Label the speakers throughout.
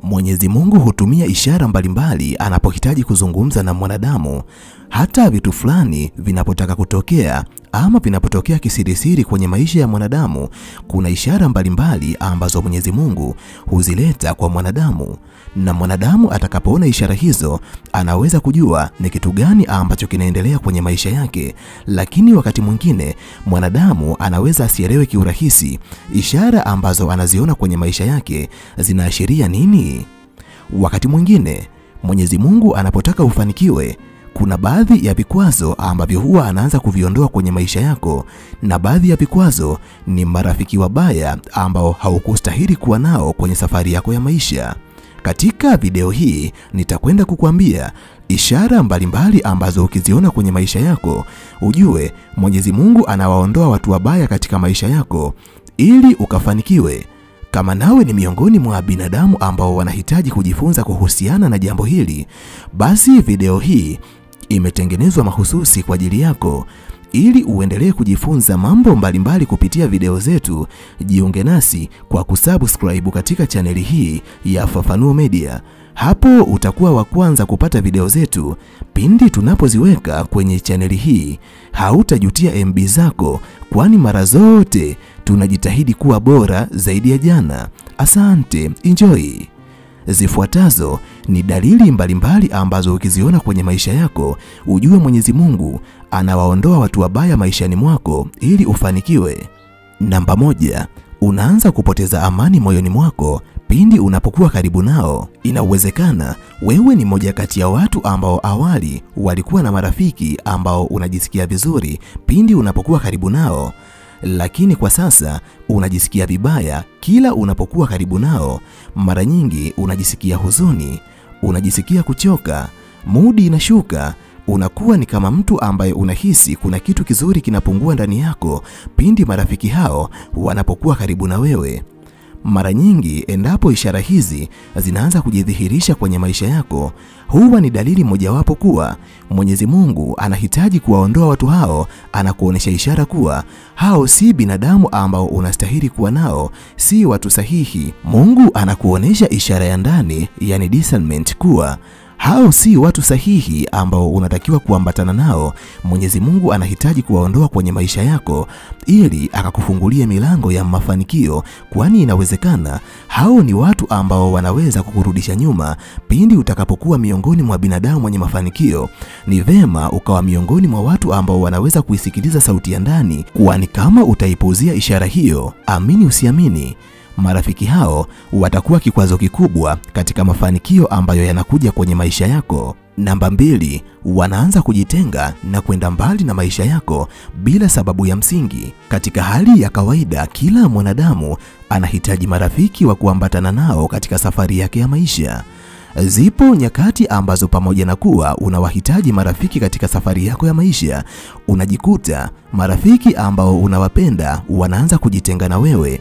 Speaker 1: Mwenyezi Mungu hutumia ishara mbalimbali anapohitaji kuzungumza na mwanadamu. Hata vitu fulani vinapotaka kutokea ama vinapotokea kisirisiri kwenye maisha ya mwanadamu, kuna ishara mbalimbali ambazo Mwenyezi Mungu huzileta kwa mwanadamu. Na mwanadamu atakapoona ishara hizo, anaweza kujua ni kitu gani ambacho kinaendelea kwenye maisha yake. Lakini wakati mwingine mwanadamu anaweza asielewe kiurahisi ishara ambazo anaziona kwenye maisha yake zinaashiria nini. Wakati mwingine Mwenyezi Mungu anapotaka ufanikiwe, kuna baadhi ya vikwazo ambavyo huwa anaanza kuviondoa kwenye maisha yako, na baadhi ya vikwazo ni marafiki wabaya ambao haukustahili kuwa nao kwenye safari yako ya maisha. Katika video hii nitakwenda kukuambia ishara mbalimbali ambazo ukiziona kwenye maisha yako, ujue Mwenyezi Mungu anawaondoa watu wabaya katika maisha yako ili ukafanikiwe. Kama nawe ni miongoni mwa binadamu ambao wanahitaji kujifunza kuhusiana na jambo hili, basi video hii imetengenezwa mahususi kwa ajili yako. Ili uendelee kujifunza mambo mbalimbali kupitia video zetu, jiunge nasi kwa kusubscribe katika chaneli hii ya Fafanuo Media. Hapo utakuwa wa kwanza kupata video zetu pindi tunapoziweka kwenye chaneli hii. Hautajutia MB zako, kwani mara zote tunajitahidi kuwa bora zaidi ya jana. Asante, enjoy. Zifuatazo ni dalili mbalimbali ambazo ukiziona kwenye maisha yako, ujue Mwenyezi Mungu anawaondoa watu wabaya maishani mwako ili ufanikiwe. Namba 1, unaanza kupoteza amani moyoni mwako pindi unapokuwa karibu nao. Inawezekana wewe ni moja kati ya watu ambao awali walikuwa na marafiki ambao unajisikia vizuri pindi unapokuwa karibu nao, lakini kwa sasa unajisikia vibaya kila unapokuwa karibu nao. Mara nyingi unajisikia huzuni, unajisikia kuchoka, mudi inashuka, unakuwa ni kama mtu ambaye unahisi kuna kitu kizuri kinapungua ndani yako pindi marafiki hao wanapokuwa karibu na wewe. Mara nyingi endapo ishara hizi zinaanza kujidhihirisha kwenye maisha yako, huwa ni dalili mojawapo kuwa Mwenyezi Mungu anahitaji kuwaondoa watu hao. Anakuonesha ishara kuwa hao si binadamu ambao unastahili kuwa nao, si watu sahihi. Mungu anakuonesha ishara ya ndani, yani discernment, kuwa hao si watu sahihi ambao unatakiwa kuambatana nao. Mwenyezi Mungu anahitaji kuwaondoa kwenye maisha yako ili akakufungulia milango ya mafanikio, kwani inawezekana hao ni watu ambao wanaweza kukurudisha nyuma pindi utakapokuwa miongoni mwa binadamu wenye mafanikio. Ni vema ukawa miongoni mwa watu ambao wanaweza kuisikiliza sauti ya ndani, kwani kama utaipuuzia ishara hiyo, amini usiamini, marafiki hao watakuwa kikwazo kikubwa katika mafanikio ambayo yanakuja kwenye maisha yako. Namba 2, wanaanza kujitenga na kwenda mbali na maisha yako bila sababu ya msingi. Katika hali ya kawaida, kila mwanadamu anahitaji marafiki wa kuambatana nao katika safari yake ya maisha. Zipo nyakati ambazo pamoja na kuwa unawahitaji marafiki katika safari yako ya maisha, unajikuta marafiki ambao unawapenda wanaanza kujitenga na wewe.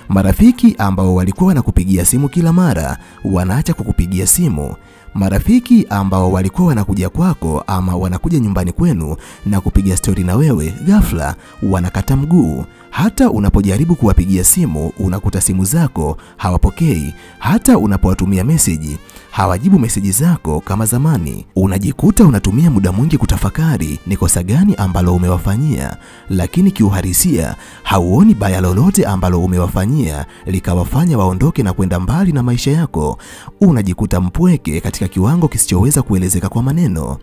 Speaker 1: Marafiki ambao walikuwa wanakupigia simu kila mara wanaacha kukupigia simu. Marafiki ambao walikuwa wanakuja kwako ama wanakuja nyumbani kwenu na kupiga stori na wewe, ghafla wanakata mguu. Hata unapojaribu kuwapigia simu, unakuta simu zako hawapokei. Hata unapowatumia meseji, hawajibu meseji zako kama zamani. Unajikuta unatumia muda mwingi kutafakari ni kosa gani ambalo umewafanyia, lakini kiuhalisia hauoni baya lolote ambalo umewafanyia likawafanya waondoke na kwenda mbali na maisha yako. Unajikuta mpweke katika kiwango kisichoweza kuelezeka kwa maneno.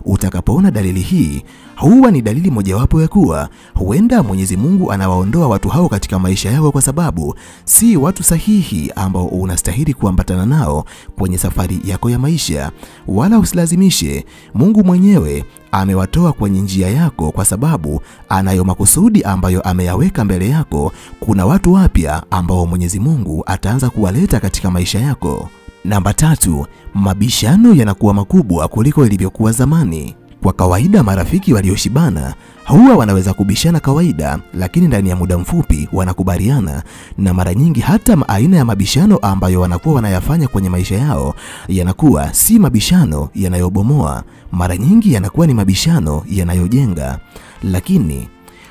Speaker 1: Utakapoona dalili hii, huwa ni dalili mojawapo ya kuwa huenda Mwenyezi Mungu anawaondoa watu hao katika maisha yako kwa sababu si watu sahihi ambao unastahili kuambatana nao kwenye safari yako ya maisha. Wala usilazimishe, Mungu mwenyewe amewatoa kwenye njia yako kwa sababu anayo makusudi ambayo ameyaweka mbele yako. Kuna watu wapya ambao Mwenyezi Mungu ataanza kuwaleta katika maisha yako. Namba 3, mabishano yanakuwa makubwa kuliko ilivyokuwa zamani. Kwa kawaida marafiki walioshibana huwa wanaweza kubishana kawaida, lakini ndani ya muda mfupi wanakubaliana, na mara nyingi hata aina ya mabishano ambayo wanakuwa wanayafanya kwenye maisha yao yanakuwa si mabishano yanayobomoa, mara nyingi yanakuwa ni mabishano yanayojenga. Lakini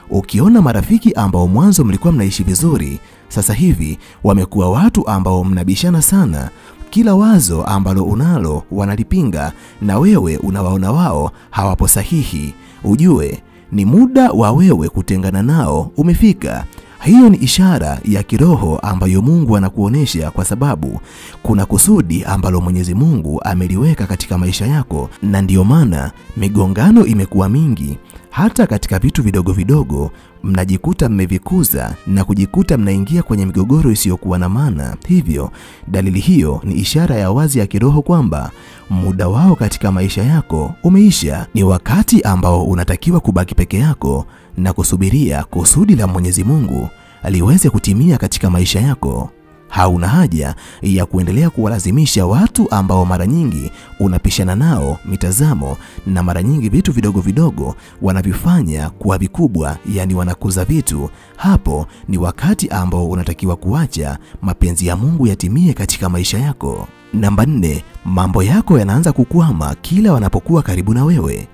Speaker 1: ukiona marafiki ambao mwanzo mlikuwa mnaishi vizuri, sasa hivi wamekuwa watu ambao mnabishana sana, Kila wazo ambalo unalo wanalipinga na wewe unawaona wao hawapo sahihi. Ujue ni muda wa wewe kutengana nao umefika. Hiyo ni ishara ya kiroho ambayo Mungu anakuonesha, kwa sababu kuna kusudi ambalo Mwenyezi Mungu ameliweka katika maisha yako, na ndiyo maana migongano imekuwa mingi. Hata katika vitu vidogo vidogo mnajikuta mmevikuza na kujikuta mnaingia kwenye migogoro isiyokuwa na maana. Hivyo dalili hiyo ni ishara ya wazi ya kiroho kwamba muda wao katika maisha yako umeisha. Ni wakati ambao unatakiwa kubaki peke yako na kusubiria kusudi la Mwenyezi Mungu liweze kutimia katika maisha yako. Hauna haja ya kuendelea kuwalazimisha watu ambao mara nyingi unapishana nao mitazamo, na mara nyingi vitu vidogo vidogo wanavifanya kuwa vikubwa, yani wanakuza vitu. Hapo ni wakati ambao unatakiwa kuacha mapenzi ya Mungu yatimie katika maisha yako. Namba 4, mambo yako yanaanza kukwama kila wanapokuwa karibu na wewe.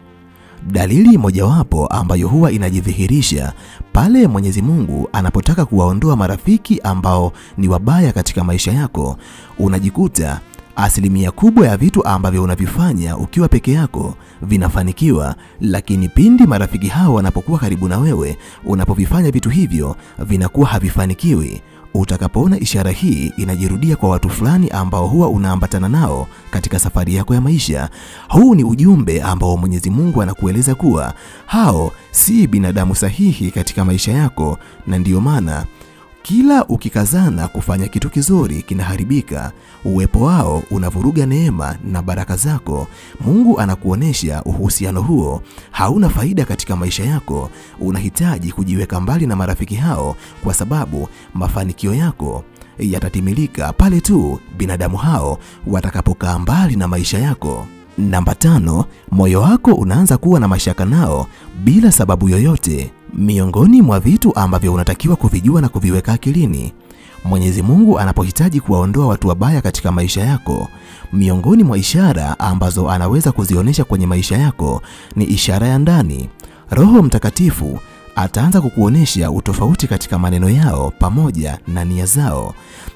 Speaker 1: Dalili mojawapo ambayo huwa inajidhihirisha pale Mwenyezi Mungu anapotaka kuwaondoa marafiki ambao ni wabaya katika maisha yako, unajikuta asilimia kubwa ya vitu ambavyo unavifanya ukiwa peke yako vinafanikiwa, lakini pindi marafiki hao wanapokuwa karibu na wewe, unapovifanya vitu hivyo vinakuwa havifanikiwi. Utakapoona ishara hii inajirudia kwa watu fulani ambao huwa unaambatana nao katika safari yako ya maisha, huu ni ujumbe ambao Mwenyezi Mungu anakueleza kuwa hao si binadamu sahihi katika maisha yako, na ndiyo maana kila ukikazana kufanya kitu kizuri kinaharibika. Uwepo wao unavuruga neema na baraka zako. Mungu anakuonesha uhusiano huo hauna faida katika maisha yako. Unahitaji kujiweka mbali na marafiki hao, kwa sababu mafanikio yako yatatimilika pale tu binadamu hao watakapokaa mbali na maisha yako. Namba 5, moyo wako unaanza kuwa na mashaka nao bila sababu yoyote. Miongoni mwa vitu ambavyo unatakiwa kuvijua na kuviweka akilini, Mwenyezi Mungu anapohitaji kuwaondoa watu wabaya katika maisha yako, miongoni mwa ishara ambazo anaweza kuzionesha kwenye maisha yako ni ishara ya ndani. Roho Mtakatifu ataanza kukuonesha utofauti katika maneno yao pamoja na nia zao.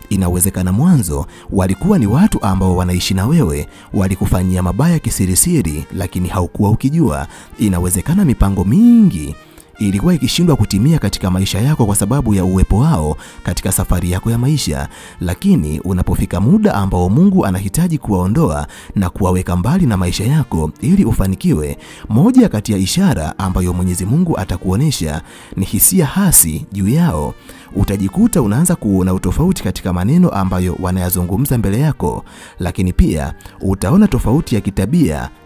Speaker 1: Inawezekana mwanzo walikuwa ni watu ambao wanaishi na wewe, walikufanyia mabaya kisirisiri, lakini haukuwa ukijua. Inawezekana mipango mingi ilikuwa ikishindwa kutimia katika maisha yako kwa sababu ya uwepo wao katika safari yako ya maisha, lakini unapofika muda ambao Mungu anahitaji kuwaondoa na kuwaweka mbali na maisha yako ili ufanikiwe, moja kati ya ishara ambayo Mwenyezi Mungu atakuonesha ni hisia hasi juu yao. Utajikuta unaanza kuona utofauti katika maneno ambayo wanayazungumza mbele yako, lakini pia utaona tofauti ya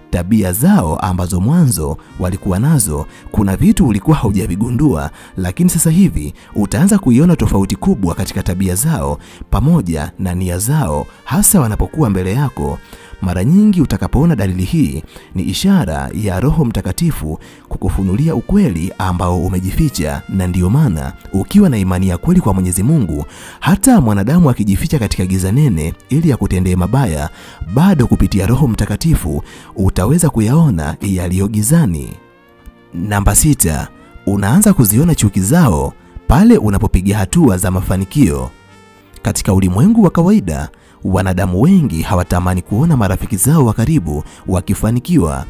Speaker 1: tabia zao ambazo mwanzo walikuwa nazo. Kuna vitu ulikuwa haujavigundua, lakini sasa hivi utaanza kuiona tofauti kubwa katika tabia zao pamoja na nia zao, hasa wanapokuwa mbele yako. Mara nyingi utakapoona dalili hii ni ishara ya Roho Mtakatifu kukufunulia ukweli ambao umejificha, na ndiyo maana ukiwa na imani ya kweli kwa Mwenyezi Mungu, hata mwanadamu akijificha katika giza nene ili akutendee mabaya, bado kupitia Roho Mtakatifu utaweza kuyaona yaliyo gizani. Namba 6, unaanza kuziona chuki zao pale unapopiga hatua za mafanikio. Katika ulimwengu wa kawaida, wanadamu wengi hawatamani kuona marafiki zao wa karibu wakifanikiwa.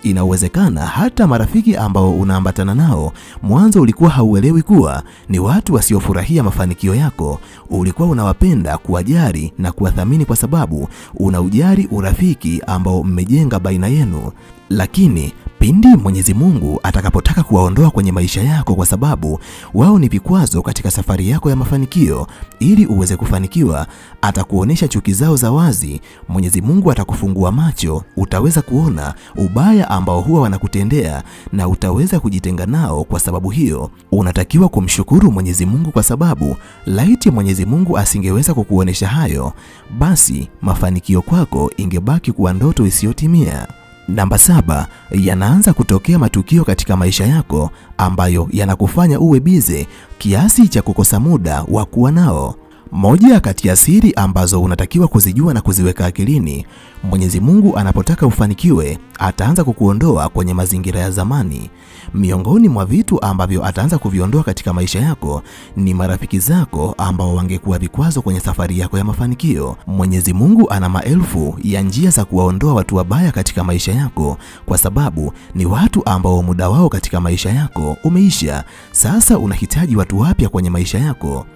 Speaker 1: Inawezekana hata marafiki ambao unaambatana nao mwanzo ulikuwa hauelewi kuwa ni watu wasiofurahia mafanikio yako. Ulikuwa unawapenda, kuwajali na kuwathamini kwa sababu unaujali urafiki ambao mmejenga baina yenu. Lakini pindi Mwenyezi Mungu atakapotaka kuwaondoa kwenye maisha yako kwa sababu wao ni vikwazo katika safari yako ya mafanikio, ili uweze kufanikiwa, atakuonesha chuki zao za wazi. Mwenyezi Mungu atakufungua macho, utaweza kuona ubaya ambao huwa wanakutendea na utaweza kujitenga nao. Kwa sababu hiyo unatakiwa kumshukuru Mwenyezi Mungu, kwa sababu laiti Mwenyezi Mungu asingeweza kukuonesha hayo, basi mafanikio kwako ingebaki kuwa ndoto isiyotimia. Namba 7, yanaanza kutokea matukio katika maisha yako ambayo yanakufanya uwe bize kiasi cha kukosa muda wa kuwa nao. Moja kati ya siri ambazo unatakiwa kuzijua na kuziweka akilini, Mwenyezi Mungu anapotaka ufanikiwe, ataanza kukuondoa kwenye mazingira ya zamani. Miongoni mwa vitu ambavyo ataanza kuviondoa katika maisha yako ni marafiki zako ambao wangekuwa vikwazo kwenye safari yako ya mafanikio. Mwenyezi Mungu ana maelfu ya njia za kuwaondoa watu wabaya katika maisha yako, kwa sababu ni watu ambao muda wao katika maisha yako umeisha. Sasa unahitaji watu wapya kwenye maisha yako.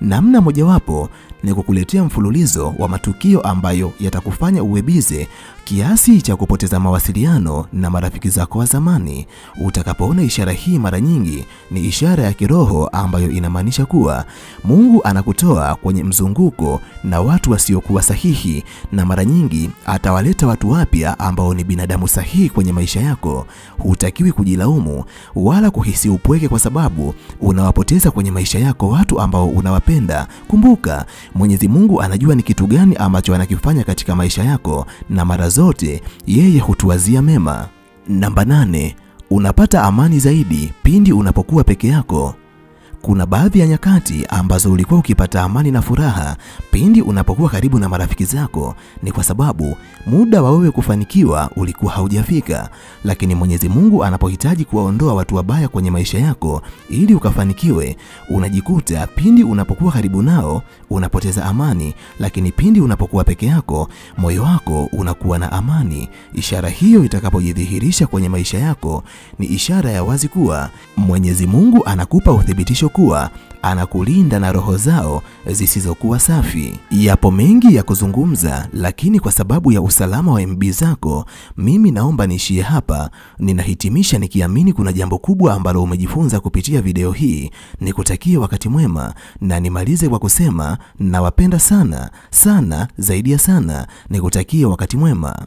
Speaker 1: Namna mojawapo ni kukuletea mfululizo wa matukio ambayo yatakufanya uwe bize kiasi cha kupoteza mawasiliano na marafiki zako wa zamani. Utakapoona ishara hii mara nyingi, ni ishara ya kiroho ambayo inamaanisha kuwa Mungu anakutoa kwenye mzunguko na watu wasiokuwa sahihi, na mara nyingi atawaleta watu wapya ambao ni binadamu sahihi kwenye maisha yako. Hutakiwi kujilaumu wala kuhisi upweke kwa sababu unawapoteza kwenye maisha yako watu ambao unawapenda. Kumbuka, Mwenyezi Mungu anajua ni kitu gani ambacho anakifanya katika maisha yako, na mara zote yeye hutuwazia mema. Namba 8, unapata amani zaidi pindi unapokuwa peke yako. Kuna baadhi ya nyakati ambazo ulikuwa ukipata amani na furaha pindi unapokuwa karibu na marafiki zako. Ni kwa sababu muda wa wewe kufanikiwa ulikuwa haujafika, lakini Mwenyezi Mungu anapohitaji kuwaondoa watu wabaya kwenye maisha yako ili ukafanikiwe, unajikuta pindi unapokuwa karibu nao unapoteza amani, lakini pindi unapokuwa peke yako moyo wako unakuwa na amani. Ishara hiyo itakapojidhihirisha kwenye maisha yako ni ishara ya wazi kuwa Mwenyezi Mungu anakupa uthibitisho kuwa anakulinda na roho zao zisizokuwa safi. Yapo mengi ya kuzungumza, lakini kwa sababu ya usalama wa MB zako, mimi naomba niishie hapa. Ninahitimisha nikiamini kuna jambo kubwa ambalo umejifunza kupitia video hii. Nikutakie wakati mwema, na nimalize kwa kusema nawapenda sana sana, zaidi ya sana. Nikutakie wakati mwema.